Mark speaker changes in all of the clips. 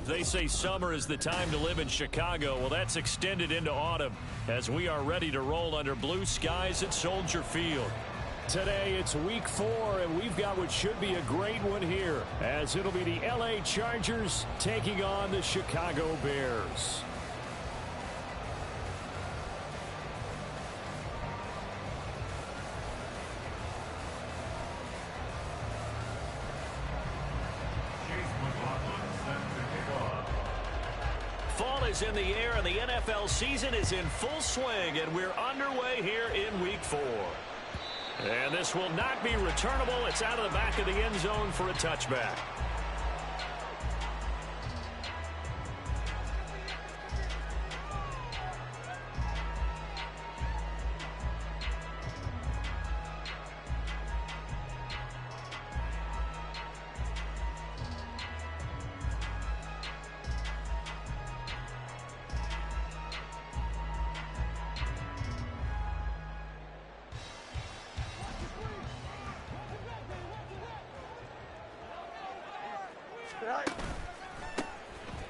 Speaker 1: They say summer is the time to live in Chicago. Well, that's extended into autumn as we are ready to roll under blue skies at Soldier Field.
Speaker 2: Today it's week 4, and we've got what should be a great one here, as it'll be the LA Chargers taking on the Chicago Bears.
Speaker 1: Fall is in the air, and the NFL season is in full swing, and we're underway here in week 4. And this will not be returnable. It's out of the back of the end zone for a touchback.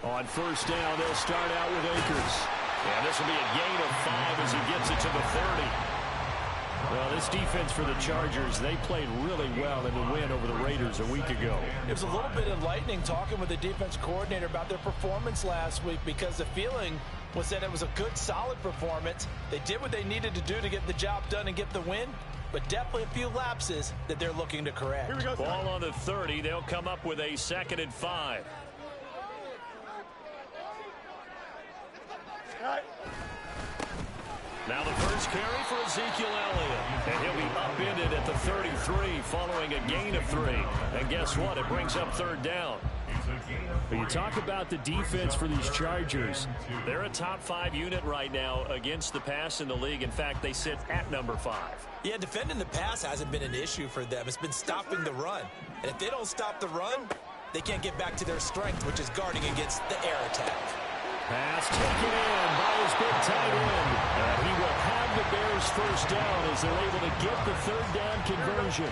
Speaker 2: On first down, they'll start out with Akers.
Speaker 1: And this will be a gain of 5 as he gets it to the 30.
Speaker 2: Well, this defense for the Chargers, they played really well in the win over the Raiders a week ago.
Speaker 3: It was a little bit enlightening talking with the defense coordinator about their performance last week, because the feeling was that it was a good, solid performance. They did what they needed to do to get the job done and get the win, but definitely a few lapses that they're looking to correct.
Speaker 1: Here we go. Ball on the 30. They'll come up with a 2nd and 5. Now the first carry for Ezekiel Elliott. And he'll be upended at the 33 following a gain of 3. And guess what? It brings up 3rd down.
Speaker 2: But you talk about the defense for these Chargers.
Speaker 1: They're a top 5 unit right now against the pass in the league. In fact, they sit at number 5.
Speaker 3: Yeah, defending the pass hasn't been an issue for them. It's been stopping the run. And if they don't stop the run, they can't get back to their strength, which is guarding against the air attack.
Speaker 2: Pass taken in by his big tight end. He will have the Bears first down as they're able to get the 3rd down conversion.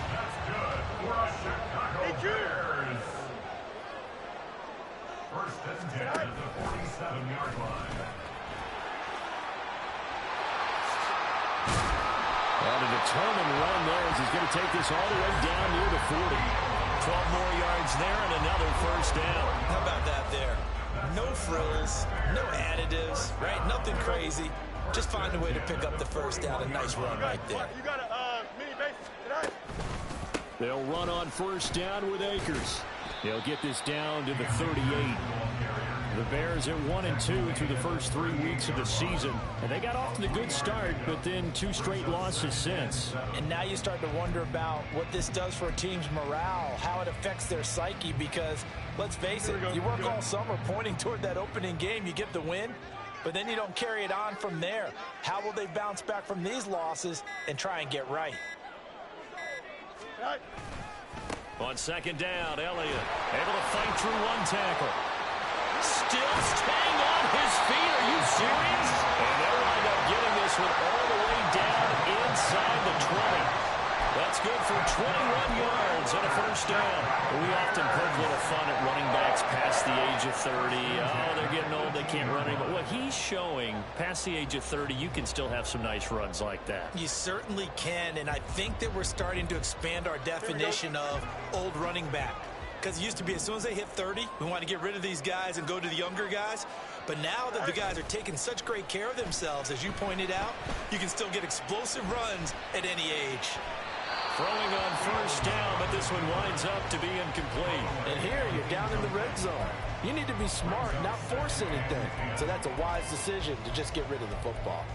Speaker 4: First and 10 at the 47-yard line.
Speaker 2: And a determined run there as he's going to take this all the way down near the 40.
Speaker 1: 12 more yards there and another first down.
Speaker 3: How about that there? No frills, no additives, right? Nothing crazy. Just find a way to pick up the first down. A nice run right there.
Speaker 5: You got a mini base tonight?
Speaker 2: They'll run on first down with Akers. They'll get this down to the 38. The Bears at 1-2 through the first 3 weeks of the season. And they got off to the good start, but then 2 straight losses since.
Speaker 3: And now you start to wonder about what this does for a team's morale, how it affects their psyche, because let's face it, you work all summer pointing toward that opening game, you get the win, but then you don't carry it on from there. How will they bounce back from these losses and try and get right?
Speaker 1: On 2nd down, Elliott able to fight through 1 tackle. Still staying on his feet. Are you serious? And they'll wind up getting this one all the way down inside the 20. That's good for 21 yards and a first down. We often poke a little fun at running backs past the age of 30. Oh, they're getting old, they can't run anymore. What he's showing, past the age of 30, you can still have some nice runs like that.
Speaker 3: You certainly can, and I think that we're starting to expand our definition of old running back. Because it used to be as soon as they hit 30, we want to get rid of these guys and go to the younger guys. But now that the guys are taking such great care of themselves, as you pointed out, you can still get explosive runs at any age.
Speaker 1: Throwing on first down, but this one winds up to be incomplete.
Speaker 3: And here you're down in the red zone. You need to be smart, not force anything. So that's a wise decision to just get rid of the football.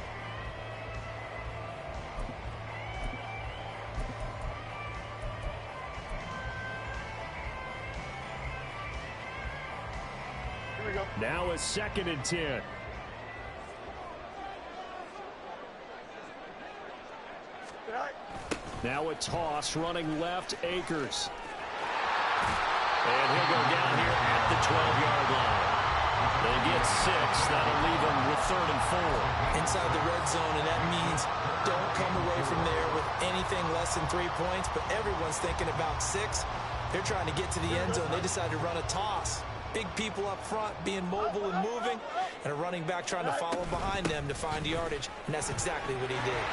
Speaker 2: Now a 2nd and 10. Now a toss running left, Akers.
Speaker 1: And he'll go down here at the 12-yard line. They get 6. That'll leave them with 3rd and 4.
Speaker 3: Inside the red zone, and that means don't come away from there with anything less than 3 points, but everyone's thinking about 6. They're trying to get to the end zone. They decided to run a toss. Big people up front being mobile and moving, and a running back trying to follow behind them to find yardage, and that's exactly what he did.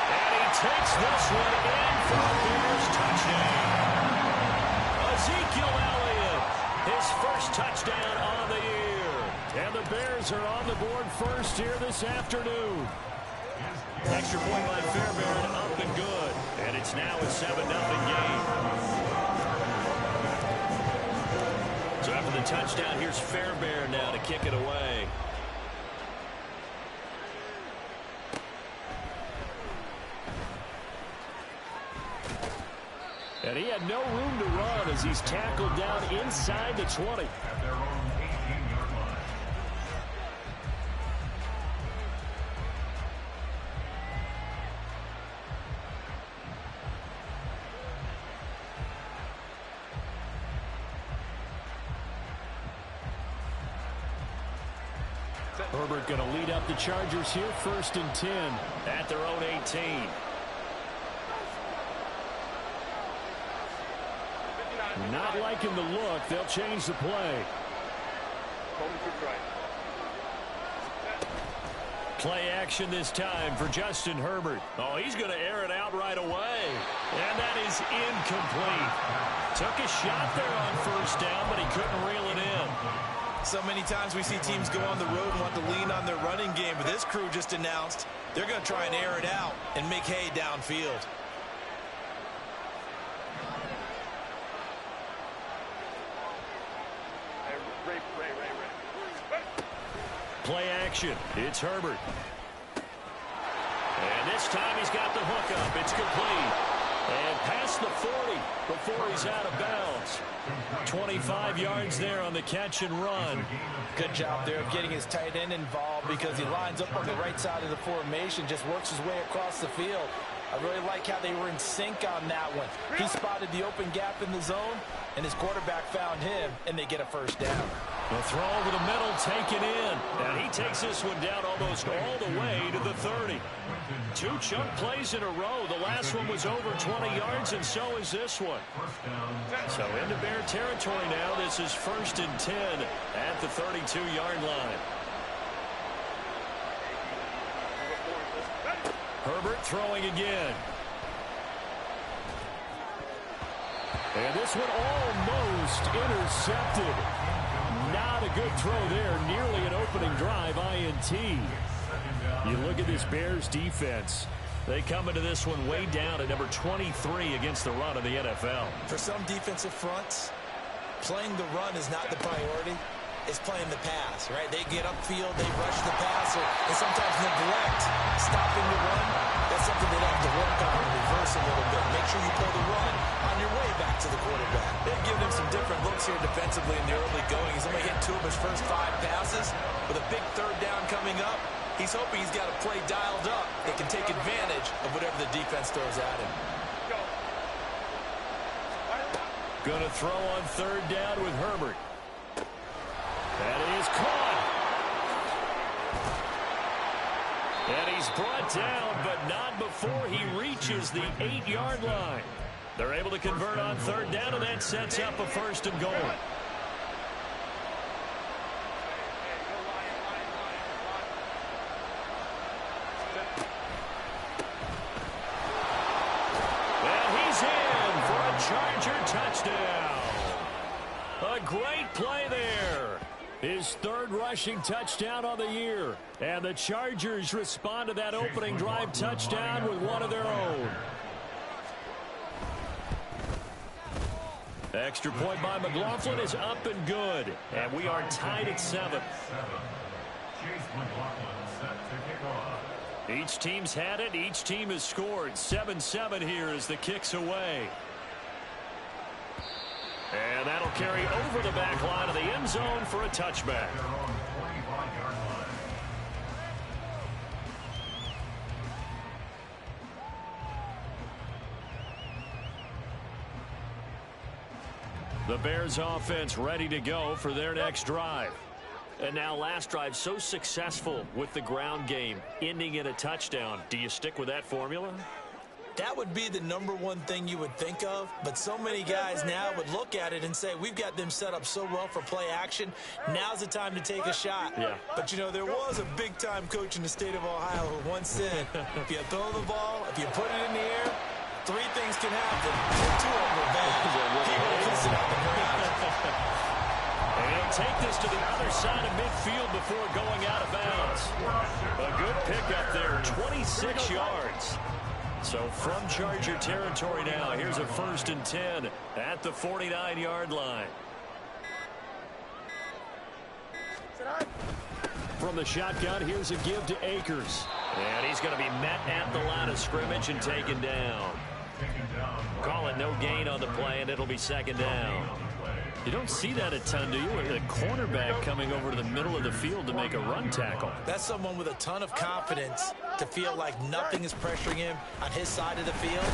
Speaker 2: And he takes this one in for a Bears touchdown. Ezekiel Elliott, his first touchdown on the year. And the Bears are on the board first here this afternoon. Extra point by Fairbairn, up and good. And it's now a 7-0 game. So after the touchdown, here's Fairbairn now to kick it away. And he had no room to run as he's tackled down inside the 20.
Speaker 4: At their own 18-yard line.
Speaker 2: Herbert going to lead up the Chargers here, 1st and 10 at their own 18. Not liking the look. They'll change the play. Play action this time for Justin Herbert. Oh, he's going to air it out right away. And that is incomplete. Took a shot there on 1st down, but he couldn't reel it in.
Speaker 3: So many times we see teams go on the road and want to lean on their running game, but this crew just announced they're going to try and air it out and make hay downfield.
Speaker 2: Play action. It's Herbert. And this time he's got the hook up. It's complete. And past the 40 before he's out of bounds. 25 yards there on the catch and run.
Speaker 3: Good job there of getting his tight end involved because he lines up on the right side of the formation, just works his way across the field. I really like how they were in sync on that one. He spotted the open gap in the zone, and his quarterback found him, and they get a 1st down.
Speaker 2: The throw over the middle taken in. And he takes this one down almost all the way to the 30. 2 chunk plays in a row. The last one was over 20 yards, and so is this one. So into Bear territory now. This is 1st and 10 at the 32-yard line. Herbert throwing again. And this one almost intercepted. Not a good throw there. Nearly an opening drive INT. You look at this Bears defense. They come into this one way down at number 23 against the run of the NFL.
Speaker 3: For some defensive fronts, playing the run is not the priority. It's playing the pass, right? They get upfield, they rush the passer, and sometimes neglect stopping the run. That's something they have to work on and reverse a little bit. Make sure you play the run on your way back to the quarterback. They've given him some different looks here defensively in the early going. He's only hit 2 of his first 5 passes. With a big 3rd down coming up, he's hoping he's got a play dialed up that can take advantage of whatever the defense throws at him.
Speaker 2: Going to throw on 3rd down with Herbert. That is caught. And he's brought down, but not before he reaches the 8-yard line. They're able to convert on 3rd down, and that sets up a 1st and goal. And he's in for a Charger touchdown. A great play there. His 3rd rushing touchdown on the year. And the Chargers respond to that opening drive touchdown with one of their own. Extra point by McLaughlin is up and good. And we are tied at 7. Each team's had it. Each team has scored. 7-7 here as the kick's away. And that'll carry over the back line of the end zone for a touchback. The Bears offense ready to go for their next drive. And now last drive so successful with the ground game, ending in a touchdown. Do you stick with that formula?
Speaker 3: That would be the #1 thing you would think of, but so many guys now would look at it and say, we've got them set up so well for play action, now's the time to take a shot.
Speaker 2: Yeah.
Speaker 3: But, you know, there was a big-time coach in the state of Ohio who once said, if you throw the ball, if you put it in the air, 3 things can happen. 2 of them are bad. People will sit on the ground.
Speaker 2: And he'll take this to the other side of midfield before going out of bounds. A good pickup there, 26 yards. So from Charger territory now, here's a 1st and 10 at the 49-yard line. From the shotgun, here's a give to Akers. And he's going to be met at the line of scrimmage and taken down. Call it no gain on the play, and it'll be 2nd down. You don't see that a ton, do you? A cornerback coming over to the middle of the field to make a run tackle.
Speaker 3: That's someone with a ton of confidence to feel like nothing is pressuring him on his side of the field.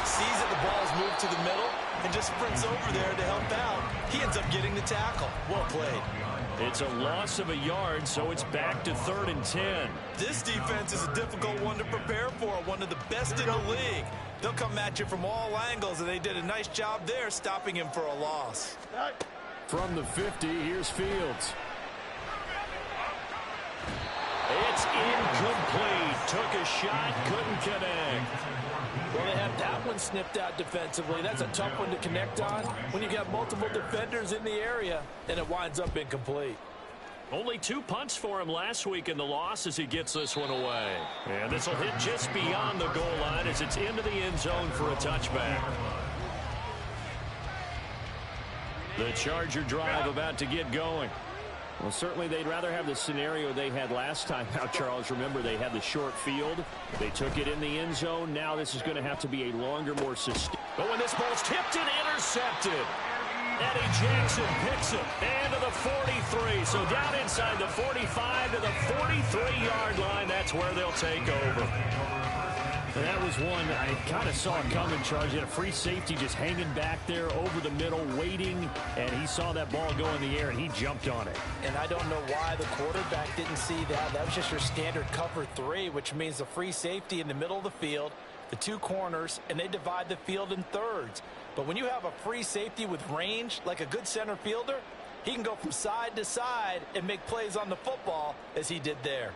Speaker 3: Sees that the ball is moved to the middle and just sprints over there to help out. He ends up getting the tackle. Well played.
Speaker 2: It's a loss of a yard, so it's back to 3rd and 10.
Speaker 3: This defense is a difficult one to prepare for, one of the best in the league. They'll come at you from all angles, and they did a nice job there stopping him for a loss.
Speaker 2: From the 50, here's Fields. It's incomplete. Took a shot, couldn't connect.
Speaker 6: Well, they have that one snipped out defensively. That's a tough one to connect on when you got multiple defenders in the area, and it winds up incomplete.
Speaker 2: Only 2 punts for him last week in the loss as he gets this one away. And this will hit just beyond the goal line as it's into the end zone for a touchback. The Charger drive about to get going. Well, certainly they'd rather have the scenario they had last time out, Charles. Remember, they had the short field. They took it in the end zone. Now this is going to have to be a longer, more sustained. But when this ball's tipped and intercepted, Eddie Jackson picks it and to the 43. So down inside the 45 to the 43-yard line. That's where they'll take over. And that was one I kind of saw coming, Charles. He had a free safety just hanging back there over the middle, waiting, and he saw that ball go in the air, and he jumped on it.
Speaker 6: And I don't know why the quarterback didn't see that. That was just your standard cover 3, which means the free safety in the middle of the field, the 2 corners, and they divide the field in thirds. But when you have a free safety with range, like a good center fielder, he can go from side to side and make plays on the football as he did there.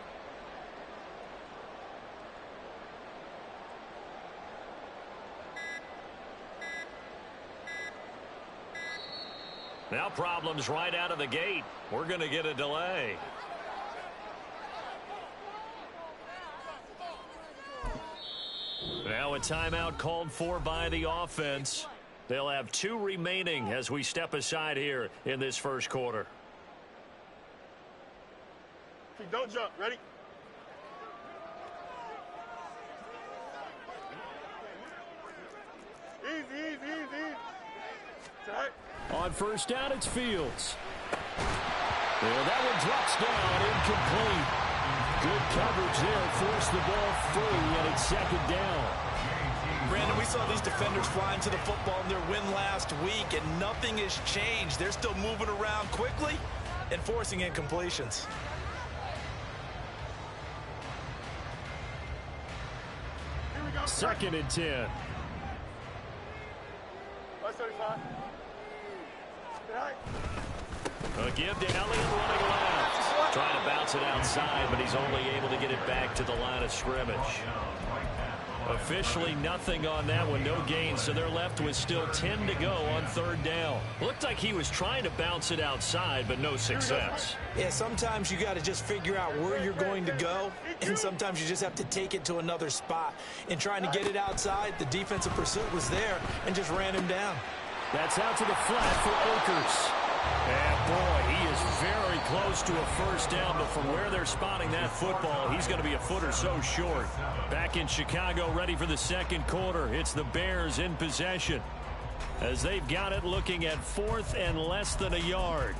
Speaker 2: Now problems right out of the gate. We're going to get a delay. Now a timeout called for by the offense. They'll have 2 remaining as we step aside here in this first quarter.
Speaker 5: Don't jump. Ready? Easy. Tight.
Speaker 2: On first down, it's Fields. Well, that one drops down, incomplete. Good coverage there, forced the ball free, and it's 2nd down.
Speaker 3: Brandon, we saw these defenders flying to the football in their win last week, and nothing has changed. They're still moving around quickly and forcing incompletions.
Speaker 5: Here we go.
Speaker 2: 2nd and 10.
Speaker 5: Let's 35. Tight.
Speaker 2: A give to Elliott running left. Trying to bounce it outside, but he's only able to get it back to the line of scrimmage. Officially nothing on that one, no gain, so they're left with still 10 to go on 3rd down. Looked like he was trying to bounce it outside, but no success.
Speaker 3: Yeah, sometimes you got to just figure out where you're going to go, and sometimes you just have to take it to another spot. In trying to get it outside, the defensive pursuit was there and just ran him down.
Speaker 2: That's out to the flat for Akers. And boy, he is very close to a first down, but from where they're spotting that football, he's going to be a foot or so short. Back in Chicago, ready for the 2nd quarter. It's the Bears in possession as they've got it looking at 4th and less than a yard.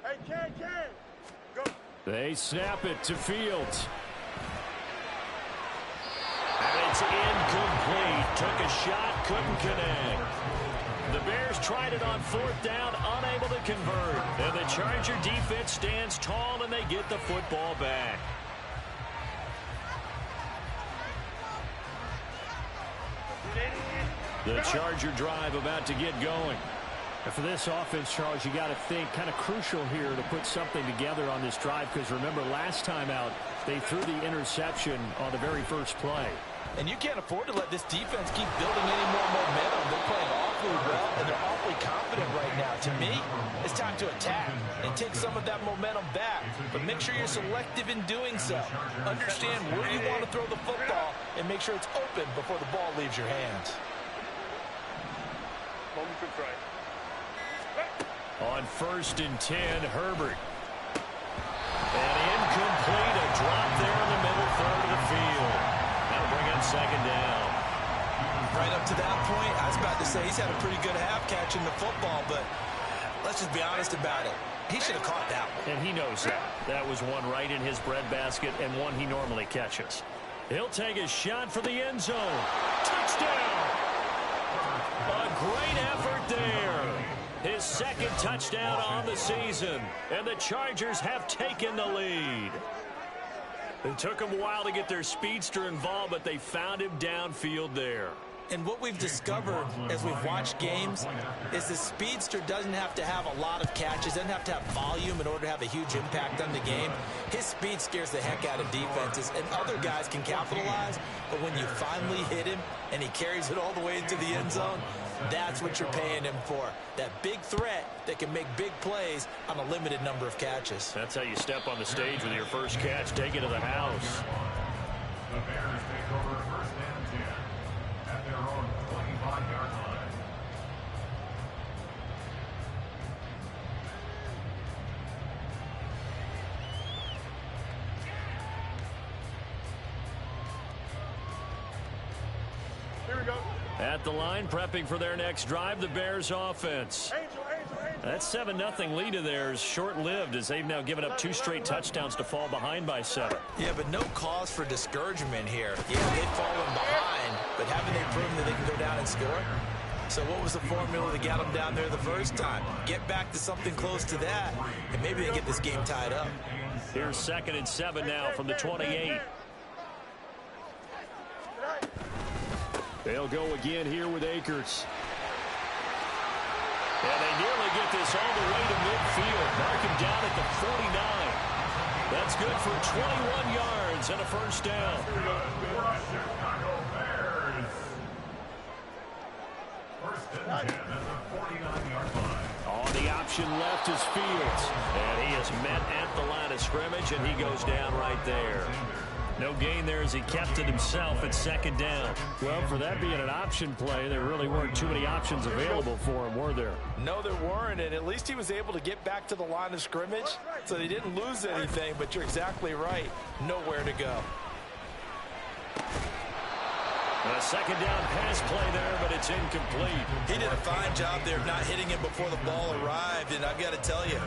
Speaker 5: Hey, Ken. Go.
Speaker 2: They snap it to Fields.
Speaker 1: And it's incomplete. Took a shot, couldn't connect. The Bears tried it on 4th down, unable to convert. And the Charger defense stands tall, and they get the football back. The Charger drive about to get going.
Speaker 2: And for this offense, Charles, you got to think kind of crucial here to put something together on this drive, because remember last time out they threw the interception on the very first play.
Speaker 6: And you can't afford to let this defense keep building any more momentum. They're playing awfully well, and they're awfully confident right now. To me, it's time to attack and take some of that momentum back. But make sure you're selective in doing so. Understand where you want to throw the football and make sure it's open before the ball leaves your hands.
Speaker 1: On 1st and 10, Herbert. And incomplete, a drop there in the middle third of the field. That'll bring in 2nd down.
Speaker 3: Right up to that point, I was about to say he's had a pretty good half catching the football, but let's just be honest about it. He should have caught that one.
Speaker 1: And he knows that. That was one right in his breadbasket and one he normally catches. He'll take a shot for the end zone. Touchdown! A great effort there. His 2nd touchdown on the season. And the Chargers have taken the lead. It took them a while to get their speedster involved, but they found him downfield there.
Speaker 3: And what we've discovered as we've watched games is the speedster doesn't have to have a lot of catches, doesn't have to have volume in order to have a huge impact on the game. His speed scares the heck out of defenses, and other guys can capitalize, but when you finally hit him and he carries it all the way into the end zone, that's what you're paying him for. That big threat that can make big plays on a limited number of catches.
Speaker 1: That's how you step on the stage with your first catch. Take it to the house.
Speaker 4: The Bears take over 1st and 10 at their own 25-yard line.
Speaker 5: Here we go.
Speaker 1: At the line, prepping for their next drive, the Bears offense.
Speaker 5: Angel.
Speaker 1: That 7-0 lead of theirs short-lived, as they've now given up 2 straight touchdowns to fall behind by 7.
Speaker 3: Yeah, but no cause for discouragement here. Yeah, they've fallen behind, but haven't they proven that they can go down and score? So what was the formula that got them down there the first time? Get back to something close to that, and maybe they get this game tied up.
Speaker 1: Here's 2nd and 7 now from the 28.
Speaker 2: They'll go again here with Akers.
Speaker 1: And they nearly get this all the way to midfield. Mark him down at the 49. That's good for 21 yards and a 1st down.
Speaker 4: Chicago Bears. 1st and 10 at the 49-yard line.
Speaker 1: On the option left is Fields. And he is met at the line of scrimmage, and he goes down right there. No gain there as he kept it himself at 2nd down.
Speaker 2: Well, for that being an option play, there really weren't too many options available for him, were there?
Speaker 6: No, there weren't, and at least he was able to get back to the line of scrimmage, so they didn't lose anything, but you're exactly right. Nowhere to go.
Speaker 1: A 2nd down pass play there, but it's incomplete.
Speaker 3: He did a fine job there of not hitting him before the ball arrived, and I've got to tell you,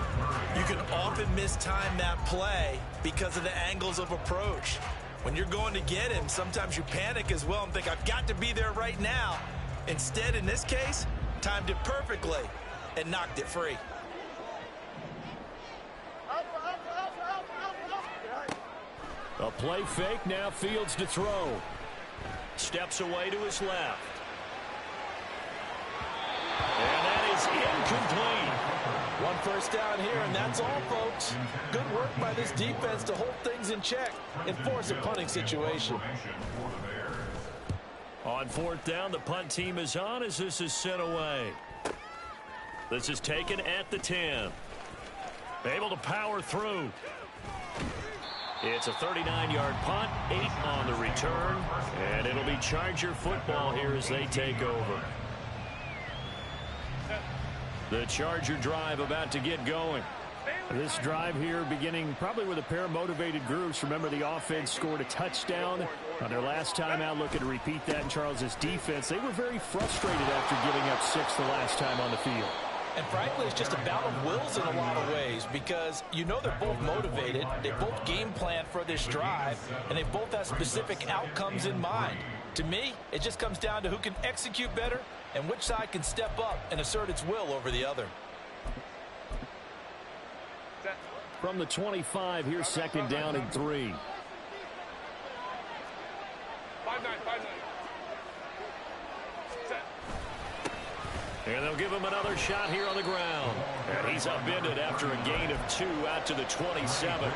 Speaker 3: you can often mistime that play because of the angles of approach. When you're going to get him, sometimes you panic as well and think, I've got to be there right now. Instead, in this case, timed it perfectly and knocked it free.
Speaker 2: A play fake, now Fields to throw.
Speaker 1: Steps away to his left. And that is incomplete.
Speaker 6: 1 1st down here, and that's all, folks. Good work by this defense to hold things in check and force a punting situation.
Speaker 1: On 4th down, the punt team is on as this is sent away. This is taken at the 10. Able to power through. It's a 39-yard punt, 8 on the return, and it'll be Charger football here as they take over. The Charger drive about to get going.
Speaker 2: This drive here beginning probably with a pair of motivated groups. Remember, the offense scored a touchdown On their last time out, looking to repeat that in Charles's defense, they were very frustrated after giving up 6 the last time on the field.
Speaker 6: And frankly, it's just a battle of wills in a lot of ways because you know they're both motivated, they both game plan for this drive, and they both have specific outcomes in mind. To me, it just comes down to who can execute better and which side can step up and assert its will over the other.
Speaker 2: From the 25, here's second down and 3.
Speaker 5: 5-9.
Speaker 1: And they'll give him another shot here on the ground. And he's upended after a gain of 2 out to the 27.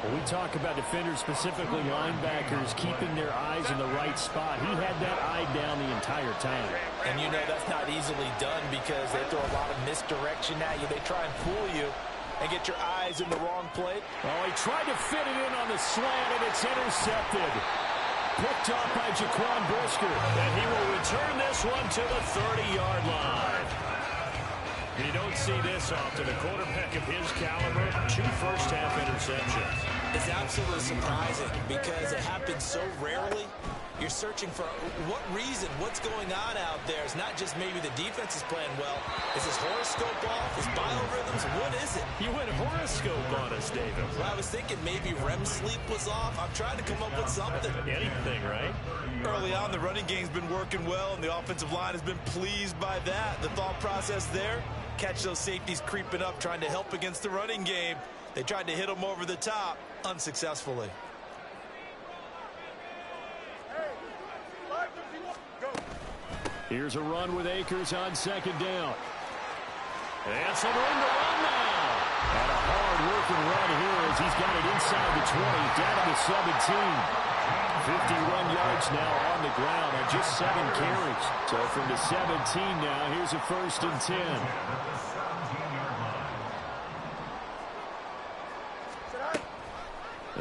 Speaker 2: When we talk about defenders, specifically linebackers, keeping their eyes in the right spot, he had that eye down the entire time.
Speaker 6: And you know that's not easily done because they throw a lot of misdirection at you. They try and fool you and get your eyes in the wrong place.
Speaker 2: Oh, he tried to fit it in on the slant, and it's intercepted. Picked off by Jaquan Brisker.
Speaker 1: And he will return this one to the 30-yard line. You don't see this often. A quarterback of his caliber, 2 first-half interceptions.
Speaker 3: It's absolutely surprising because it happens so rarely. You're searching for what reason, what's going on out there. It's not just maybe the defense is playing well. Is his horoscope off? His biorhythms? What is it?
Speaker 1: You went horoscope on us, David.
Speaker 3: Well, I was thinking maybe REM sleep was off. I'm trying to come up with something.
Speaker 1: Anything, right?
Speaker 3: Early on, the running game's been working well, and the offensive line has been pleased by that. The thought process there, catch those safeties creeping up, trying to help against the running game. They tried to hit them over the top, unsuccessfully.
Speaker 2: Here's a run with Akers on second down.
Speaker 1: And some room to run now.
Speaker 2: And a hard-working run here as he's got it inside the 20, down to the 17. 51 yards now on the ground on just 7 carries. So from the 17 now, here's a 1st and 10.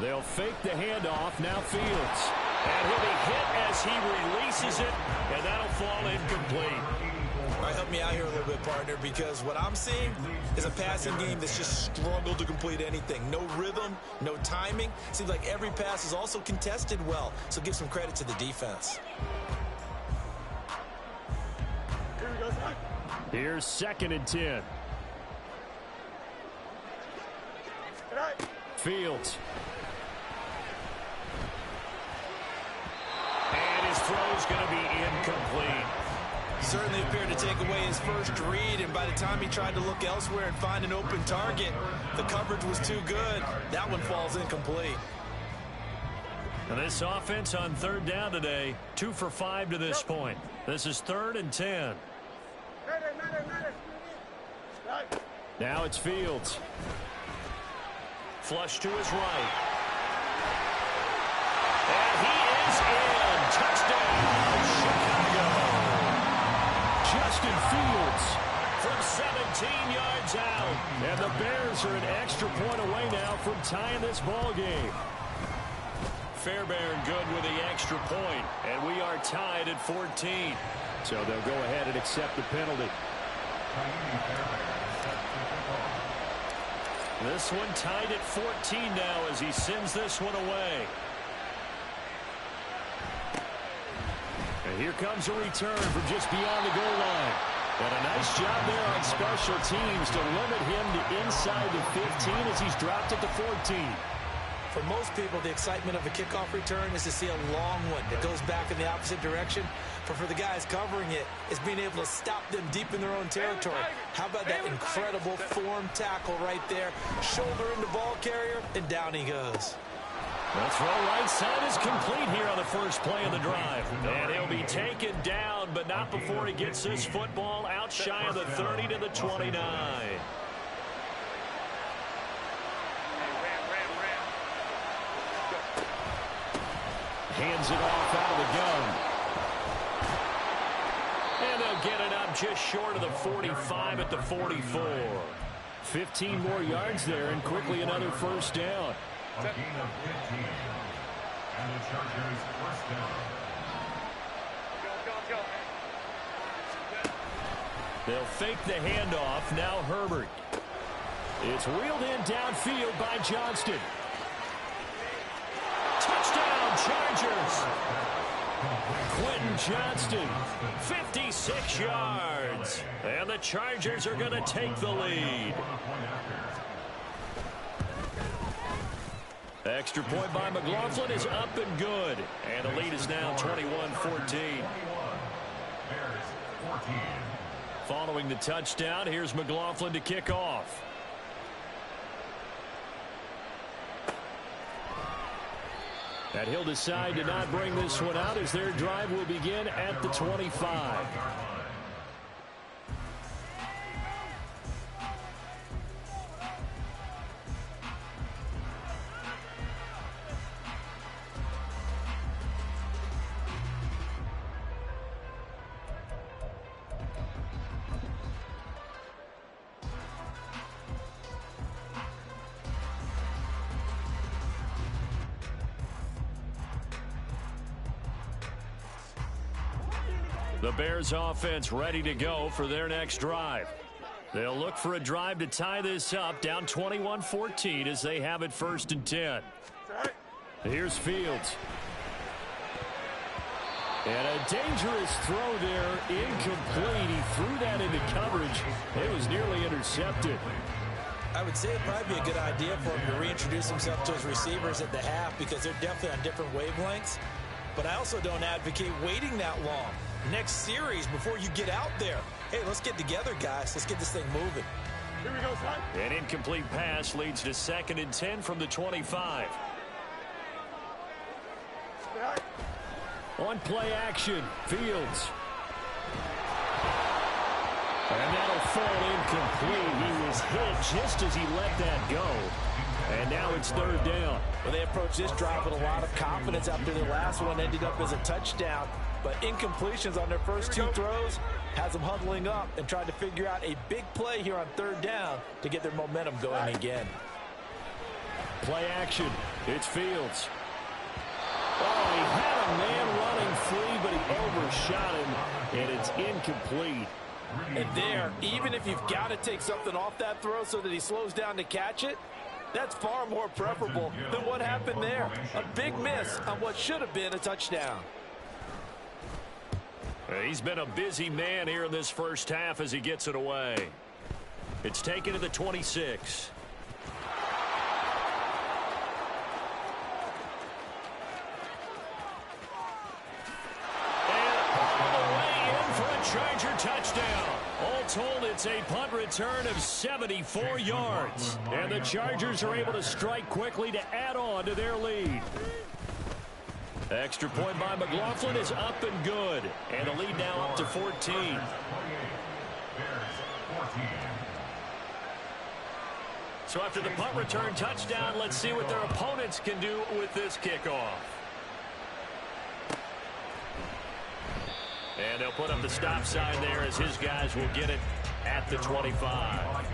Speaker 2: They'll fake the handoff. Now Fields.
Speaker 1: And he'll be hit as he releases it, and that'll fall incomplete.
Speaker 3: All right, help me out here a little bit, partner, because what I'm seeing is a passing game that's just struggled to complete anything. No rhythm, no timing. Seems like every pass is also contested well, so give some credit to the defense.
Speaker 2: Here's 2nd and 10. Fields.
Speaker 1: And his throw's going to be incomplete.
Speaker 3: Certainly appeared to take away his first read, and by the time he tried to look elsewhere and find an open target, the coverage was too good. That one falls incomplete.
Speaker 1: And this offense on 3rd down today, 2 for 5 to this point. This is 3rd and 10.
Speaker 2: Now it's Fields.
Speaker 1: Flush to his right. And he is in. Touchdown, Chicago.
Speaker 2: Justin Fields
Speaker 1: from 17 yards out.
Speaker 2: And the Bears are an extra point away now from tying this ball game.
Speaker 1: Fairbairn good with the extra point, and we are tied at 14.
Speaker 2: So they'll go ahead and accept the penalty.
Speaker 1: This one tied at 14 now as he sends this one away.
Speaker 2: And here comes a return from just beyond the goal line. And a nice job there on special teams to limit him to inside the 15 as he's dropped it to 14.
Speaker 3: For most people, the excitement of a kickoff return is to see a long one that goes back in the opposite direction. But for the guys covering it, it's being able to stop them deep in their own territory. How about that incredible form tackle right there? Shoulder into ball carrier, and down he goes.
Speaker 1: The throw right side is complete here on the first play of the drive. And he'll be taken down, but not before he gets this football out shy of the 30 to the 29.
Speaker 2: Hands it off out of the gun.
Speaker 1: And they'll get it up just short of the 45 at the 44.
Speaker 2: 15 more yards there, and quickly another first down.
Speaker 4: A gain of 15. And the Chargers first down.
Speaker 2: They'll fake the handoff. Now Herbert. It's reeled in downfield by Johnston.
Speaker 1: Touchdown, Chargers.
Speaker 2: Chargers. Quentin Johnston, 56 yards. And the Chargers are going to take the lead. Extra point by McLaughlin is up and good. And the lead is now 21-14. Following the touchdown, here's McLaughlin to kick off. And he'll decide to not bring this one out as their drive will begin at the 25. The Bears offense ready to go for their next drive. They'll look for a drive to tie this up, down 21-14 as they have it 1st and 10. Here's Fields. And a dangerous throw there, incomplete. He threw that into coverage. It was nearly intercepted.
Speaker 3: I would say it'd probably be a good idea for him to reintroduce himself to his receivers at the half because they're definitely on different wavelengths. But I also don't advocate waiting that long. Next series before you get out there. Hey, let's get together, guys. Let's get this thing moving.
Speaker 5: Here we go, son.
Speaker 2: An incomplete pass leads to 2nd and 10 from the 25. On play action, Fields. And that'll fall incomplete. He was hit just as he let that go. And now it's 3rd down.
Speaker 6: Well, they approached this drive with a lot of confidence after their last one ended up as a touchdown. But incompletions on their first 2 throws has them huddling up and trying to figure out a big play here on 3rd down to get their momentum going again.
Speaker 2: Play action. It's Fields. Oh, he had a man running free, but he overshot him, and it's incomplete.
Speaker 6: And there, even if you've got to take something off that throw so that he slows down to catch it, that's far more preferable than what happened there. A big miss on what should have been a touchdown.
Speaker 2: He's been a busy man here in this first half as he gets it away. It's taken to the 26. And all the way in for a Charger touchdown. All told, it's a punt return of 74 yards. And the Chargers are able to strike quickly to add on to their lead. Extra point by McLaughlin is up and good. And the lead now up to 14. So after the punt return touchdown, let's see what their opponents can do with this kickoff. And they'll put up the stop sign there as his guys will get it at the 25.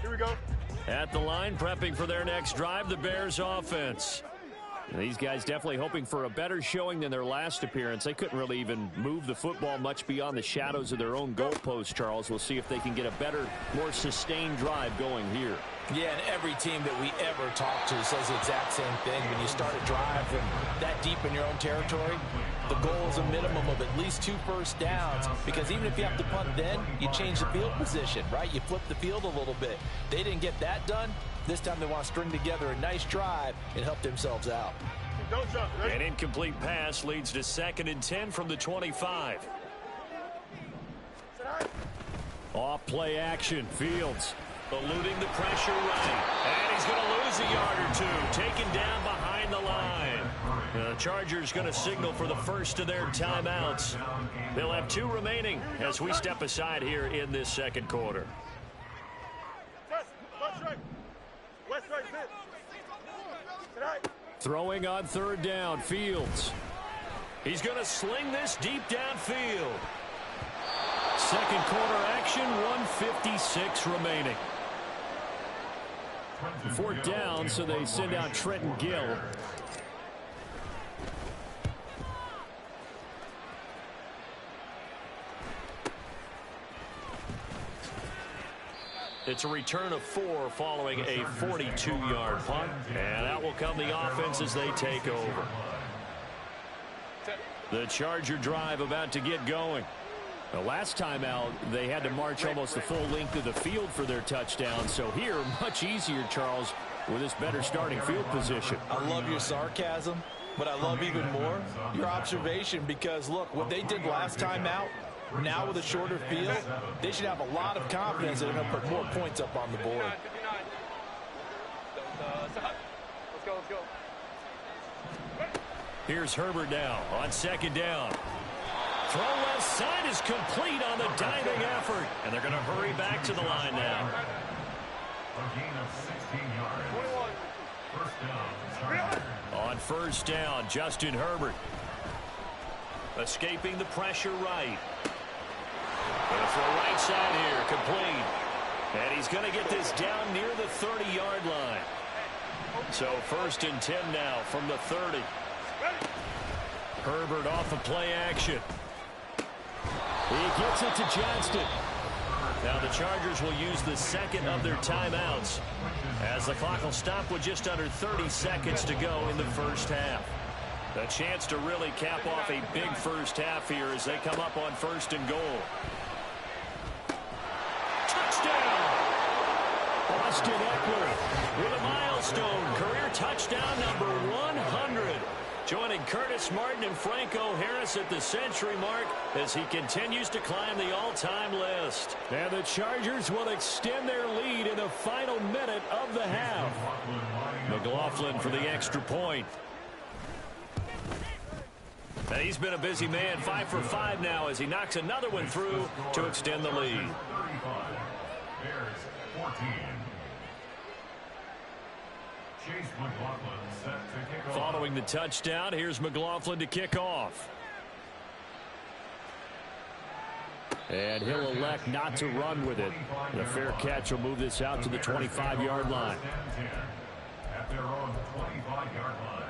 Speaker 5: Here we go.
Speaker 2: At the line, prepping for their next drive, the Bears offense. And these guys definitely hoping for a better showing than their last appearance. They couldn't really even move the football much beyond the shadows of their own goalpost, Charles. We'll see if they can get a better, more sustained drive going here.
Speaker 6: Yeah, and every team that we ever talk to says the exact same thing. When you start a drive from that deep in your own territory, the goal is a minimum of at least 2 first downs, because even if you have to punt then, you change the field position, right? You flip the field a little bit. They didn't get that done. This time they want to string together a nice drive and help themselves out.
Speaker 5: Don't jump. Ready?
Speaker 2: An incomplete pass leads to 2nd and 10 from the 25. Off play action, Fields eluding the pressure right. And he's going to lose a yard or 2, taken down behind the line. The Chargers going to signal for the first of their timeouts. They'll have 2 remaining as we step aside here in this second quarter. Throwing on 3rd down, Fields. He's going to sling this deep downfield. Second quarter action, 1:56 remaining. 4th down, so they send out Trenton Gill.
Speaker 1: It's a return of 4 following a 42-yard punt. And out will come the offense as they take over. The Charger drive about to get going. The last time out, they had to march almost the full length of the field for their touchdown. So here, much easier, Charles, with this better starting field position.
Speaker 6: I love your sarcasm, but I love even more your observation because, look, what they did last time out, now with a shorter field, they should have a lot of confidence that they're going to put more points up on the board.
Speaker 5: Let's go.
Speaker 1: Here's Herbert now on second down. Throw left side is complete on the diving effort. And they're going to hurry back to the line now.
Speaker 4: A gain of 16 yards. First down.
Speaker 1: On first down, Justin Herbert. Escaping the pressure right. Going to throw right side here, complete. And he's going to get this down near the 30-yard line. So first and 10 now from the 30. Herbert off the play action. He gets it to Johnston. Now the Chargers will use the second of their timeouts as the clock will stop with just under 30 seconds to go in the first half. A chance to really cap off a big first half here as they come up on first and goal. Touchdown! Austin Eckler with a milestone career touchdown number 100. Joining Curtis Martin and Franco Harris at the century mark as he continues to climb the all-time list. And the Chargers will extend their lead in the final minute of the half. McLaughlin for the extra point. And he's been a busy man, 5 for 5 now as he knocks another one through to extend the lead.
Speaker 4: 35. Bears 14. Chase McLaughlin set to kick off.
Speaker 1: Following the touchdown, here's McLaughlin to kick off. And he'll elect not to run with it. The fair catch will move this out to the 25-yard line.
Speaker 4: At their own 25-yard line.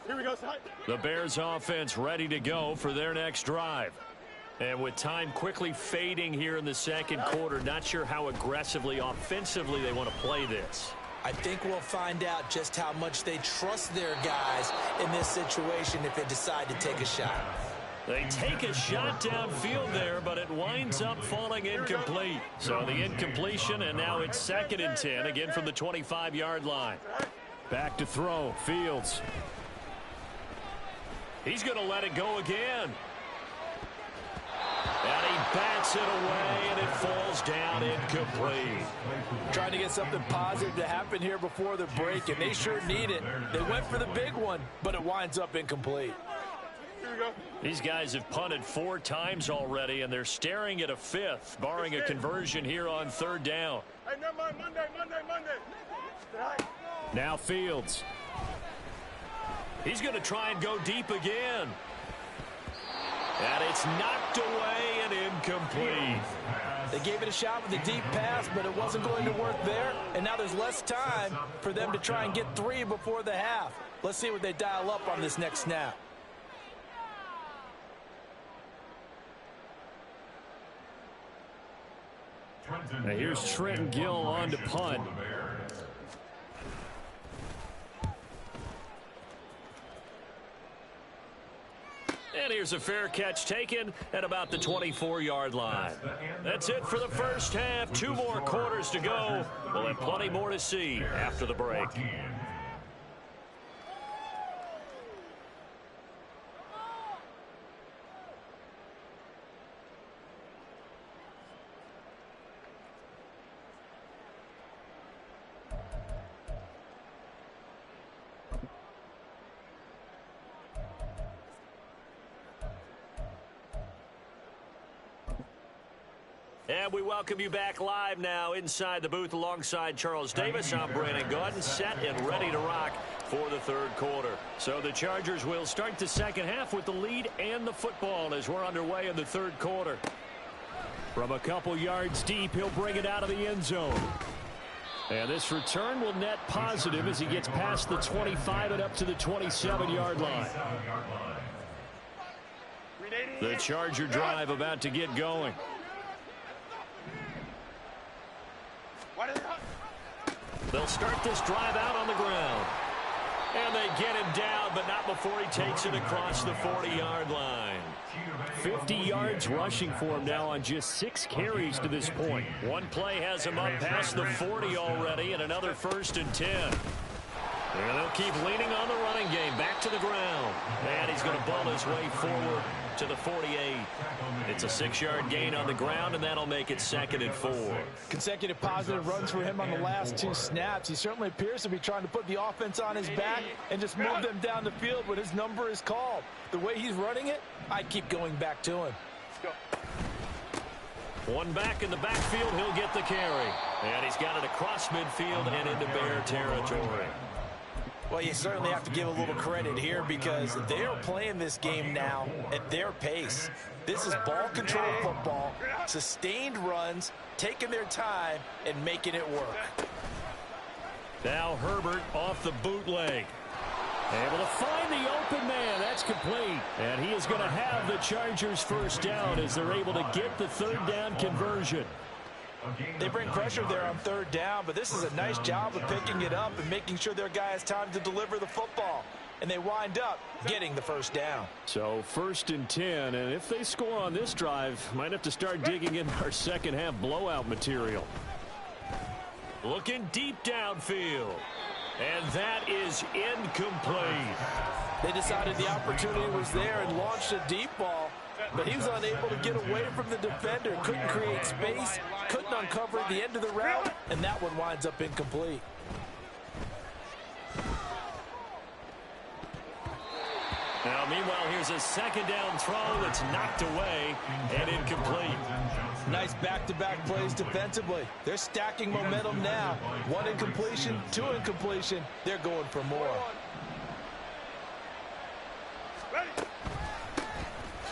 Speaker 5: Here we go, side.
Speaker 1: The Bears offense ready to go for their next drive. And with time quickly fading here in the second quarter, not sure how aggressively, offensively they want to play this.
Speaker 3: I think we'll find out just how much they trust their guys in this situation if they decide to take a shot.
Speaker 1: They take a shot downfield there, but it winds up falling incomplete. So the incompletion, and now it's 2nd and 10, again from the 25-yard line. Back to throw, Fields. He's going to let it go again. And he bats it away, and it falls down incomplete.
Speaker 6: Trying to get something positive to happen here before the break, and they sure need it. They went for the big one, but it winds up incomplete.
Speaker 5: Here we go.
Speaker 1: These guys have punted 4 times already, and they're staring at a 5th, barring a conversion here on 3rd down.
Speaker 5: Hey, never mind. Monday. Side.
Speaker 1: Now Fields. He's going to try and go deep again. And it's knocked away and incomplete.
Speaker 6: They gave it a shot with a deep pass, but it wasn't going to work there. And now there's less time for them to try and get 3 before the half. Let's see what they dial up on this next snap.
Speaker 1: Now here's Trenton Gill on to punt. And here's a fair catch taken at about the 24-yard line. That's it for the first half. 2 more quarters to go. We'll have plenty more to see after the break. And we welcome you back live now inside the booth alongside Charles Davis. I'm Brandon Gaudin, set and ready to rock for the 3rd quarter. So the Chargers will start the second half with the lead and the football as we're underway in the 3rd quarter. From a couple yards deep, he'll bring it out of the end zone.
Speaker 2: And this return will net positive as he gets past the 25 and up to the 27-yard line. The Charger drive about to get going. They'll start this drive out on the ground. And they get him down, but not before he takes it across the 40-yard line. 50 yards rushing for him now on just 6 carries to this point. One play has him up past the 40 already, and another 1st and 10. And they'll keep leaning on the running game. Back to the ground. And he's going to ball his way forward to the 48. It's a 6-yard gain on the ground, and that'll make it 2nd and 4.
Speaker 6: Consecutive positive runs for him on the last 2 snaps. He certainly appears to be trying to put the offense on his back and just move them down the field when his number is called. The way he's running it, I'd keep going back to him.
Speaker 2: One back in the backfield, he'll get the carry. And he's got it across midfield and into Bear territory.
Speaker 6: Well, you certainly have to give a little credit here because they're playing this game now at their pace. This is ball control football, sustained runs, taking their time, and making it work.
Speaker 2: Now Herbert off the bootleg. Able to find the open man. That's complete. And he is going to have the Chargers first down as they're able to get the 3rd down conversion.
Speaker 6: They bring pressure there on 3rd down, but this is a nice job of picking it up and making sure their guy has time to deliver the football. And they wind up getting the 1st down.
Speaker 2: So 1st and 10, and if they score on this drive, might have to start digging in our second half blowout material. Looking deep downfield. And that is incomplete.
Speaker 6: They decided the opportunity was there and launched a deep ball, but he was unable to get away from the defender. Couldn't create space, couldn't uncover the end of the route, and that one winds up incomplete.
Speaker 2: Now, meanwhile, here's a 2nd down throw that's knocked away and incomplete.
Speaker 6: Nice back-to-back plays defensively. They're stacking momentum now. 1 incompletion, 2 incompletion. They're going for more.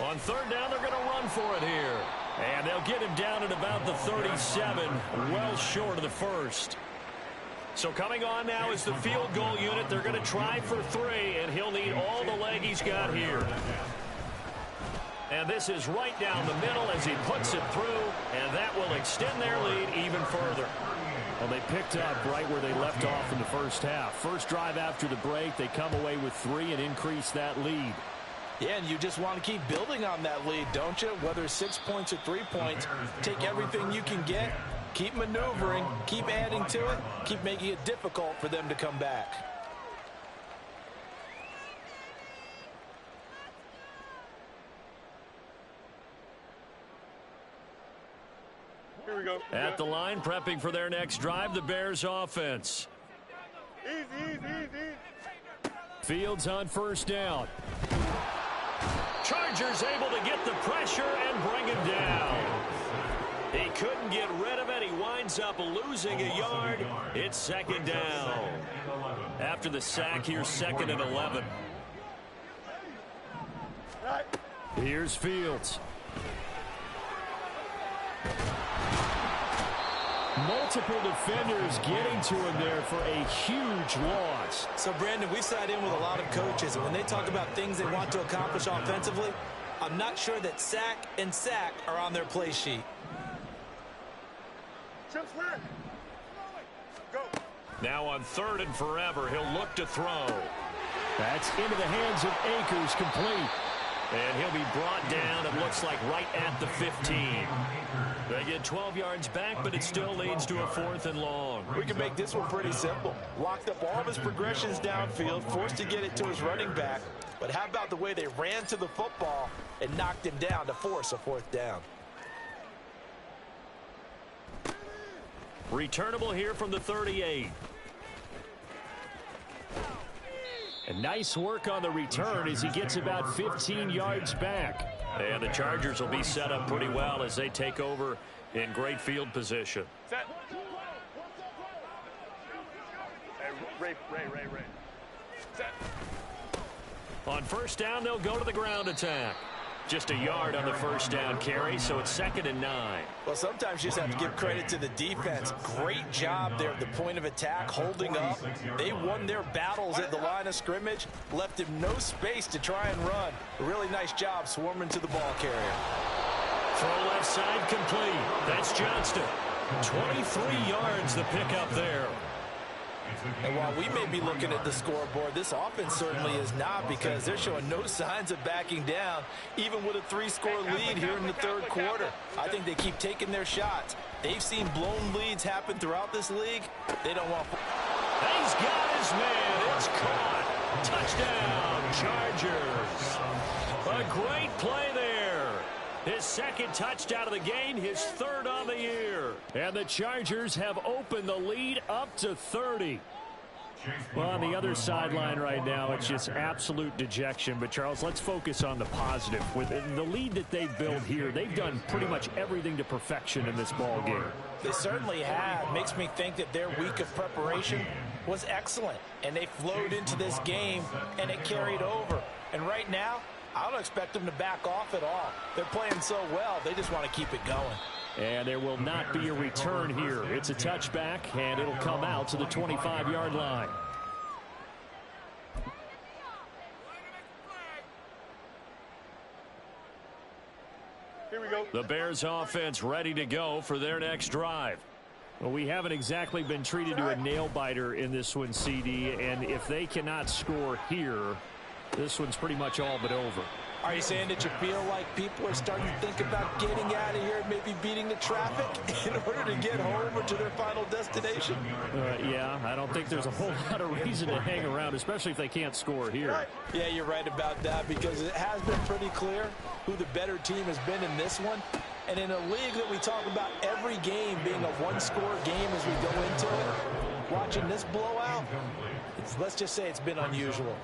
Speaker 2: On 3rd down, they're going to run for it here. And they'll get him down at about the 37, well short of the 1st. So coming on now is the field goal unit. They're going to try for 3, and he'll need all the leg he's got here. And this is right down the middle as he puts it through, and that will extend their lead even further. Well, they picked up right where they left off in the first half. First drive after the break, they come away with 3 and increase that lead.
Speaker 6: Yeah, and you just want to keep building on that lead, don't you? Whether 6 points or 3 points, take everything you can get, keep maneuvering, keep adding to it, keep making it difficult for them to come back.
Speaker 5: Here we go.
Speaker 2: At the line, prepping for their next drive, the Bears offense.
Speaker 5: Easy.
Speaker 2: Fields on 1st down. Chargers able to get the pressure and bring him down. He couldn't get rid of it. He winds up losing a yard. It's 2nd down. After the sack, here's 2nd and 11. Here's Fields. Multiple defenders getting to him there for a huge loss.
Speaker 3: So, Brandon, we sat in with a lot of coaches, and when they talk about things they want to accomplish offensively, I'm not sure that sack and sack are on their play sheet.
Speaker 2: Now on 3rd and forever, he'll look to throw. That's into the hands of Akers, complete. And he'll be brought down, it looks like, right at the 15. They get 12 yards back, but it still leads to a 4th and long.
Speaker 6: We can make this one pretty simple. Locked up all of his progressions downfield, forced to get it to his running back. But how about the way they ran to the football and knocked him down to force a 4th down?
Speaker 2: Returnable here from the 38. And nice work on the return as he gets about 15 yards back. And the Chargers will be set up pretty well as they take over in great field position.
Speaker 5: Set. Hey, Ray. Set.
Speaker 2: On 1st down, they'll go to the ground attack. Just a yard on the first down carry, so it's 2nd and 9.
Speaker 6: Well, sometimes you just have to give credit to the defense. Great job there at the point of attack, holding up. They won their battles at the line of scrimmage, left him no space to try and run. A really nice job swarming to the ball carrier.
Speaker 2: Throw left side complete. That's Johnston. 23 yards the pickup there.
Speaker 6: And while we may be looking at the scoreboard, this offense certainly is not, because they're showing no signs of backing down, even with a 3-score lead here in the third quarter. I think they keep taking their shots. They've seen blown leads happen throughout this league. They don't want...
Speaker 2: He's got his man. It's caught. Touchdown, Chargers. A great play there. His 2nd touchdown of the game, his 3rd on the year. And the Chargers have opened the lead up to 30. Well, on the other sideline right now, it's just absolute dejection. But, Charles, let's focus on the positive. With the lead that they've built here, they've done pretty much everything to perfection in this ball game.
Speaker 6: They certainly have. Makes me think that their week of preparation was excellent. And they flowed into this game, and it carried over. And right now, I don't expect them to back off at all. They're playing so well, they just want to keep it going.
Speaker 2: And there will not be a return here. It's a touchback, and it'll come out to the 25-yard line.
Speaker 5: Here we go.
Speaker 2: The Bears offense ready to go for their next drive. Well, we haven't exactly been treated to a nail-biter in this one, CD, and if they cannot score here, this one's pretty much all but over.
Speaker 6: Are you saying that you feel like people are starting to think about getting out of here, maybe beating the traffic in order to get home or to their final destination?
Speaker 2: Yeah, I don't think there's a whole lot of reason to hang around, especially if they can't score here.
Speaker 6: Yeah, you're right about that, because it has been pretty clear who the better team has been in this one. And in a league that we talk about every game being a one-score game as we go into it, watching this blowout, let's just say it's been unusual.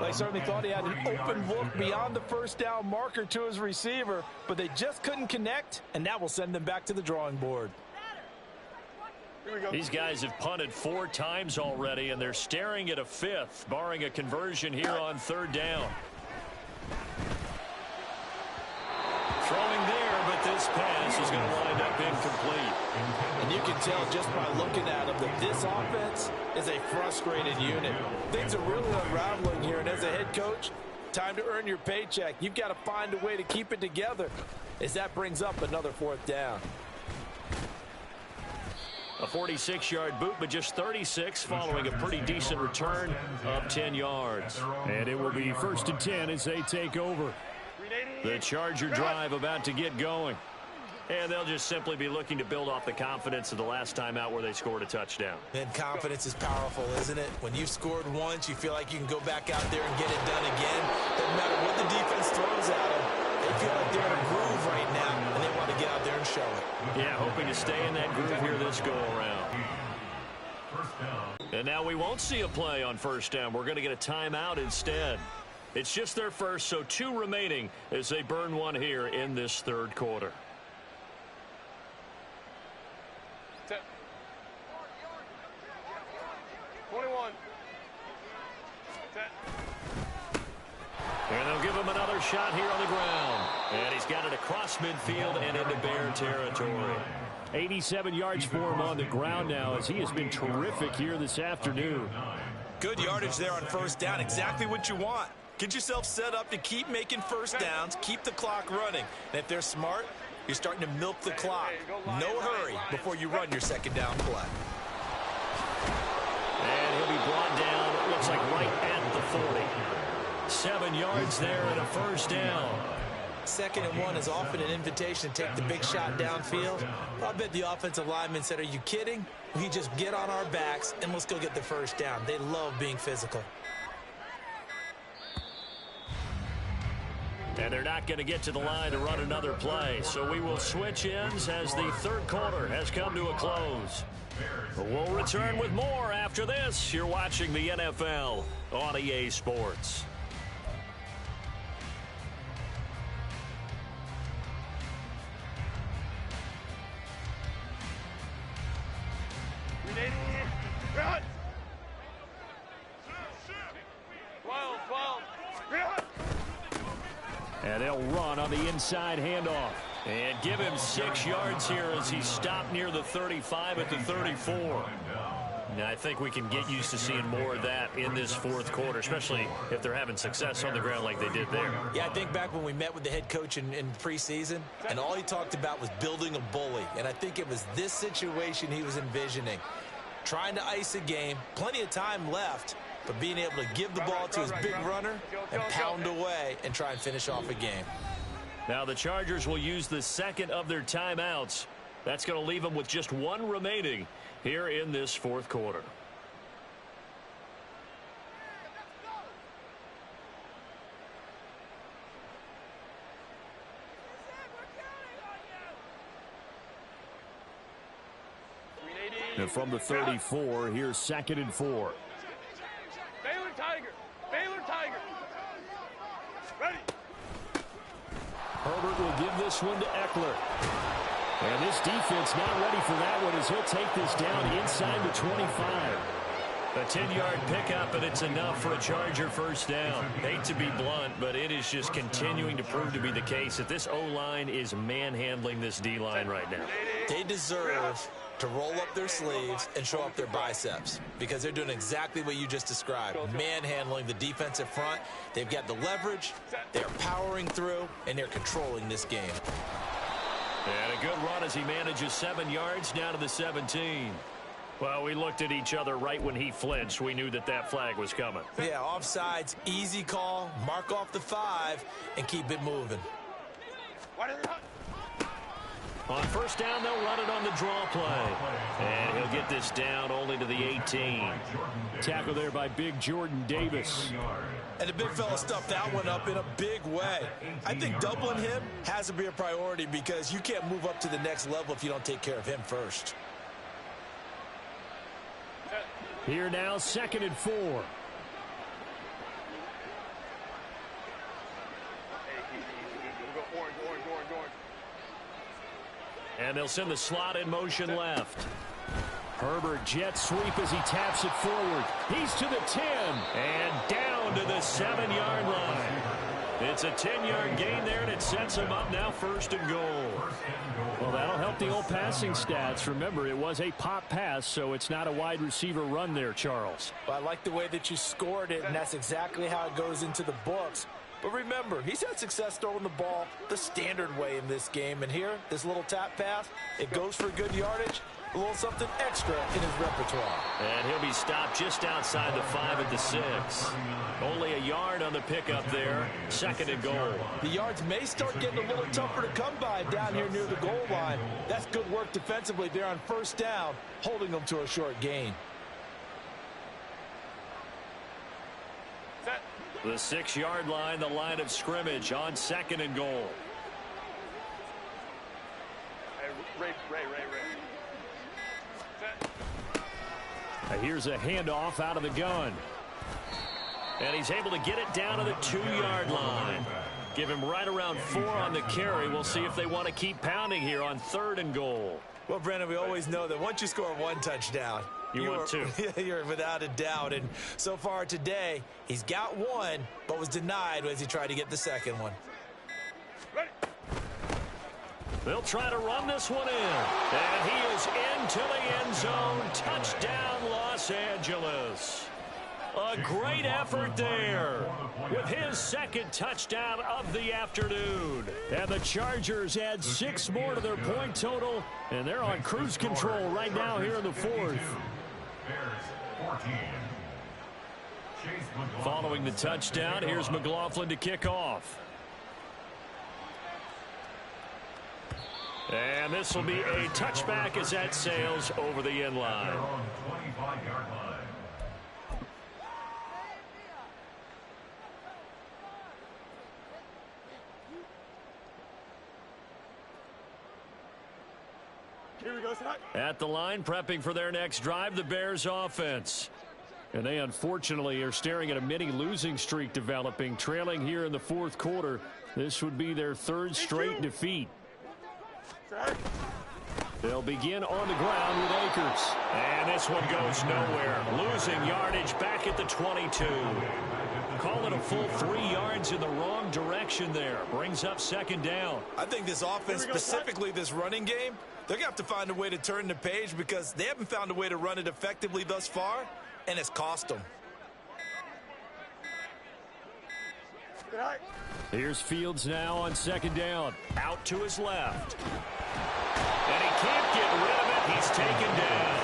Speaker 6: They certainly thought he had an open look beyond the first down marker to his receiver, but they just couldn't connect, and that will send them back to the drawing board.
Speaker 2: These guys have punted 4 times already, and they're staring at a 5th, barring a conversion here on 3rd down. Throwing there, but this pass is going to wind up incomplete.
Speaker 6: And you can tell just by looking at them that this offense is a frustrated unit. Things are really unraveling here, and as a head coach, time to earn your paycheck. You've got to find a way to keep it together, as that brings up another 4th down.
Speaker 2: A 46-yard boot, but just 36 following a pretty decent return of 10 yards. And it will be 1st and 10 as they take over. The Charger drive about to get going. And they'll just simply be looking to build off the confidence of the last time out where they scored a touchdown.
Speaker 3: And confidence is powerful, isn't it? When you've scored once, you feel like you can go back out there and get it done again. Doesn't matter what the defense throws at them. They feel like they're in a groove right now, and they want to get out there and show it.
Speaker 2: Yeah, hoping to stay in that groove here this go-around. And now we won't see a play on 1st down. We're going to get a timeout instead. It's just their first, so 2 remaining as they burn one here in this 3rd quarter.
Speaker 5: 21.
Speaker 2: And they'll give him another shot here on the ground. And he's got it across midfield and into Bear territory. 87 yards for him on the ground now, as he has been terrific here this afternoon.
Speaker 3: Good yardage there on 1st down. Exactly what you want. Get yourself set up to keep making 1st downs, keep the clock running. And if they're smart, you're starting to milk the clock. No hurry before you run your 2nd down play.
Speaker 2: And he'll be brought down, it looks like right at the 40. 7 yards there and a 1st down.
Speaker 3: 2nd and 1 is often an invitation to take the big shot downfield. I bet the offensive lineman said, are you kidding? We just get on our backs and let's go get the 1st down. They love being physical.
Speaker 2: And they're not going to get to the line to run another play. So we will switch ends as the 3rd quarter has come to a close. We'll return with more after this. You're watching the NFL on EA Sports. And they'll They'll run on the inside handoff.
Speaker 1: And give him 6 yards here as he stopped near the 35 at the 34. Now, I think we can get used to seeing more of that in this fourth quarter, especially if they're having success on the ground like they did there.
Speaker 3: Yeah, I think back when we met with the head coach in preseason, and all he talked about was building a bully. And I think it was this situation he was envisioning. Trying to ice a game, plenty of time left, but being able to give the ball to his big runner and pound away and try and finish off a game.
Speaker 1: Now the Chargers will use the second of their timeouts. That's going to leave them with just 1 remaining here in this fourth quarter.
Speaker 2: And from the 34, here's 2nd and 4.
Speaker 5: Baylor Tiger. Baylor Tiger. Ready.
Speaker 2: Herbert will give this one to Eckler. And this defense not ready for that one as he'll take this down inside the 25.
Speaker 1: A 10-yard pickup, and it's enough for a Charger first down. Hate to be blunt, but it is just continuing to prove to be the case that this O-line is manhandling this D-line right now.
Speaker 3: They deserve to roll up their sleeves and show up their biceps because they're doing exactly what you just described, manhandling the defensive front. They've got the leverage, they're powering through, and they're controlling this game.
Speaker 1: And a good run as he manages 7 yards down to the 17. Well, we looked at each other right when he flinched. We knew that that flag was coming.
Speaker 3: Yeah, offsides, easy call, mark off the 5, and keep it moving.
Speaker 1: On first down, they'll run it on the draw play. And he'll get this down only to the 18.
Speaker 2: Tackle there by big Jordan Davis.
Speaker 3: And the big fella stuffed that one up in a big way. I think doubling him has to be a priority because you can't move up to the next level if you don't take care of him first.
Speaker 2: Here now, 2nd and 4.
Speaker 1: And they'll send the slot in motion left.
Speaker 2: Herbert jet sweep as he taps it forward. He's to the 10.
Speaker 1: And down to the 7-yard line. It's a 10-yard gain there, and it sets him up now 1st and goal.
Speaker 2: Well, that'll help the old passing stats. Remember, it was a pop pass, so it's not a wide receiver run there, Charles.
Speaker 6: Well, I like the way that you scored it, and that's exactly how it goes into the books. But remember, he's had success throwing the ball the standard way in this game. And here, this little tap pass, it goes for good yardage, a little something extra in his repertoire.
Speaker 1: And he'll be stopped just outside the 5 at the 6. Only a yard on the pickup there, 2nd and goal.
Speaker 6: The yards may start getting a little tougher to come by down here near the goal line. That's good work defensively there on first down, holding them to a short gain.
Speaker 1: The 6-yard line, the line of scrimmage on 2nd and goal.
Speaker 5: Ray.
Speaker 2: Here's a handoff out of the gun.
Speaker 1: And he's able to get it down to the 2-yard line. Give him right around 4 on the carry. We'll see if they want to keep pounding here on 3rd and goal.
Speaker 3: Well, Brandon, we always know that once you score 1 touchdown,
Speaker 1: you want 2.
Speaker 3: You're without a doubt. And so far today, he's got 1, but was denied as he tried to get the 2nd one.
Speaker 5: Ready.
Speaker 1: They'll try to run this one in. And he is into the end zone. Touchdown, Los Angeles. A great effort there with his 2nd touchdown of the afternoon.
Speaker 2: And the Chargers add 6 more to their point total, and they're on cruise control right now here in the 4th.
Speaker 1: Following the touchdown, here's McLaughlin to kick off. And this will be a touchback as that sails over the end line.
Speaker 5: Here we go, Zach.
Speaker 1: At the line, prepping for their next drive, the Bears offense.
Speaker 2: And they unfortunately are staring at a mini losing streak developing, trailing here in the 4th quarter. This would be their 3rd straight defeat.
Speaker 5: Zach.
Speaker 2: They'll begin on the ground with Akers.
Speaker 1: And this one goes nowhere. Losing yardage back at the 22. Call it a full 3 yards in the wrong direction there. Brings up second down.
Speaker 3: I think this offense, specifically this running game, they're going to have to find a way to turn the page because they haven't found a way to run it effectively thus far, and it's cost them.
Speaker 2: Here's Fields now on second down.
Speaker 1: Out to his left. And he can't get rid of it. He's taken down.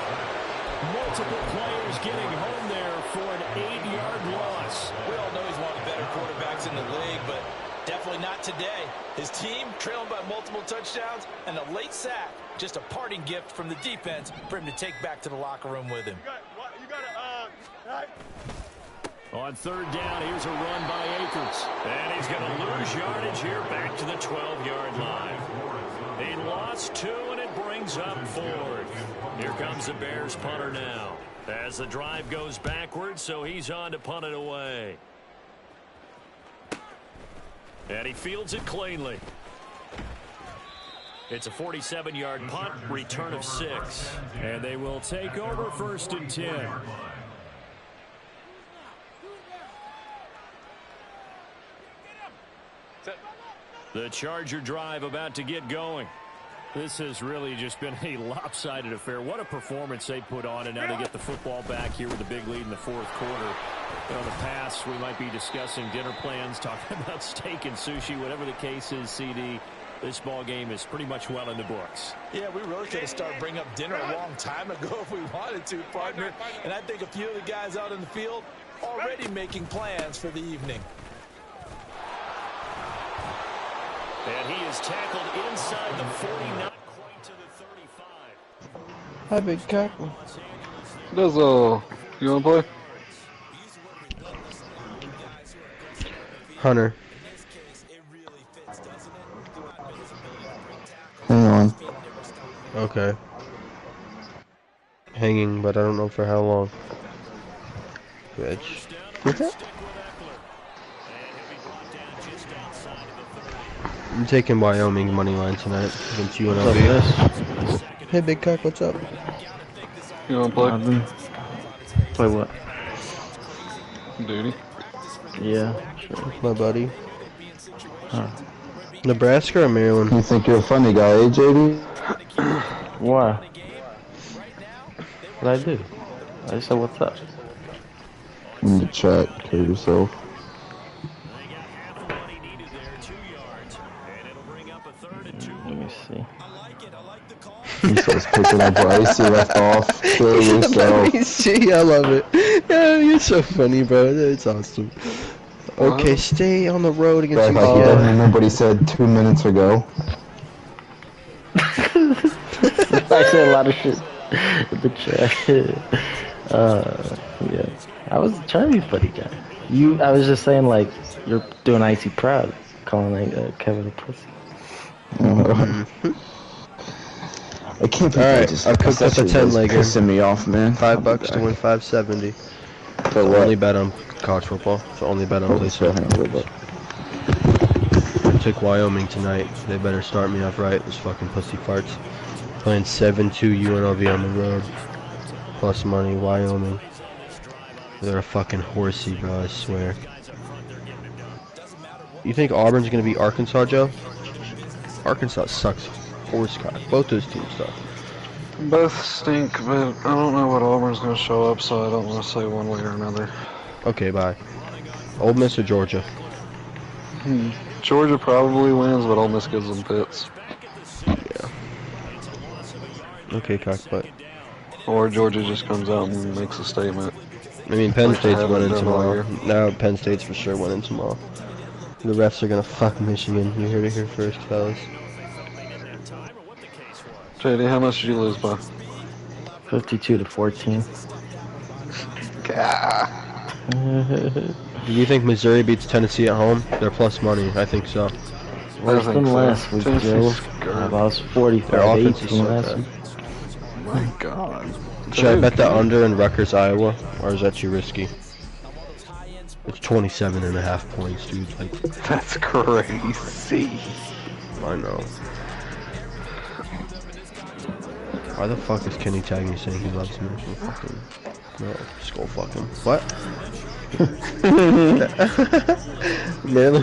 Speaker 2: Multiple players getting home there for an 8-yard loss.
Speaker 6: We all know he's one of the better quarterbacks in the league, but definitely not today. His team trailing by multiple touchdowns and a late sack. Just a parting gift from the defense for him to take back to the locker room with him.
Speaker 2: On third down, here's a run by Akers.
Speaker 1: And he's going to lose yardage here back to the 12-yard line. He lost 2, and it brings up 4th. Here comes the Bears punter now. As the drive goes backwards, so he's on to punt it away. And he fields it cleanly. It's a 47-yard punt, return of 6.
Speaker 2: And they will take over first and 10.
Speaker 1: The Charger drive about to get going.
Speaker 2: This has really just been a lopsided affair. What a performance they put on, and now they get the football back here with a big lead in the fourth quarter. In the past, we might be discussing dinner plans, talking about steak and sushi, whatever the case is, CD. This ball game is pretty much well in the books.
Speaker 6: Yeah, we really could have started bringing up dinner a long time ago if we wanted to, partner. And I think a few of the guys out in the field already making plans for the evening.
Speaker 1: And he is tackled inside the 40, not quite to the 35.
Speaker 7: Hi, Big Cat.
Speaker 8: Does you wanna play?
Speaker 7: Hunter.
Speaker 8: Hang on.
Speaker 7: Okay. Hanging, but I don't know for how long. Rich. I'm taking Wyoming money line tonight against UNLV. Hey, Big Cock, what's up?
Speaker 8: You wanna play?
Speaker 9: Play what?
Speaker 8: Duty.
Speaker 9: Yeah, sure.
Speaker 7: My buddy.
Speaker 9: Huh.
Speaker 7: Nebraska or Maryland?
Speaker 8: You think you're a funny guy, eh, JD?
Speaker 9: Why? What'd I do? I just said what's up.
Speaker 8: In the chat, kill yourself.
Speaker 9: Let me see.
Speaker 8: He starts picking up Bryce, he left off. Kill yourself.
Speaker 7: Let me see, I love it. Yeah, you're so funny, bro. It's awesome. Okay, stay on the road against
Speaker 8: Back like you don't remember what he said 2 minutes ago.
Speaker 9: I said a lot of shit in the chat. Yeah. I was trying to be funny, guy. I was just saying, like, you're doing Icy proud, calling, like, Kevin a pussy.
Speaker 8: I can't be
Speaker 7: Alright, I've cooked up a 10-legger.
Speaker 8: Pissing me off, man.
Speaker 7: $5 to win $570.
Speaker 8: For what?
Speaker 7: Only bet on college football. It's the only bet on placement. I took Wyoming tonight. They better start me off right. Those fucking pussy farts. Playing 7-2 UNLV on the road. Plus money, Wyoming. They're a fucking horsey, bro, I swear. You think Auburn's gonna beat Arkansas, Joe? Arkansas sucks horse cock. Both those teams suck.
Speaker 8: Both stink, but I don't know what Auburn's going to show up, so I don't want to say one way or another.
Speaker 7: Okay, bye. Ole Miss or Georgia?
Speaker 8: Georgia probably wins, but Ole Miss gives them fits.
Speaker 7: Yeah. Okay, cockbutt.
Speaker 8: Or Georgia just comes out and makes a statement.
Speaker 7: I mean, Penn State's
Speaker 8: haven't
Speaker 7: winning
Speaker 8: done all
Speaker 7: tomorrow. Now Penn State's for sure winning tomorrow. The refs are gonna fuck Michigan. You heard it here first, fellas.
Speaker 8: JD, how much did you lose by?
Speaker 9: 52 to 14.
Speaker 7: Do you think Missouri beats Tennessee at home? They're plus money. I think so.
Speaker 9: Worse than last week, Joe. I lost 45-18 last week.
Speaker 8: My God.
Speaker 7: Should I bet the under in Rutgers, Iowa? Or is that too risky? It's 27.5 points, dude. Like,
Speaker 8: That's crazy.
Speaker 7: I know. Why the fuck is Kenny tagging me saying he loves me? Fucking, no, skull fucking. What? Man.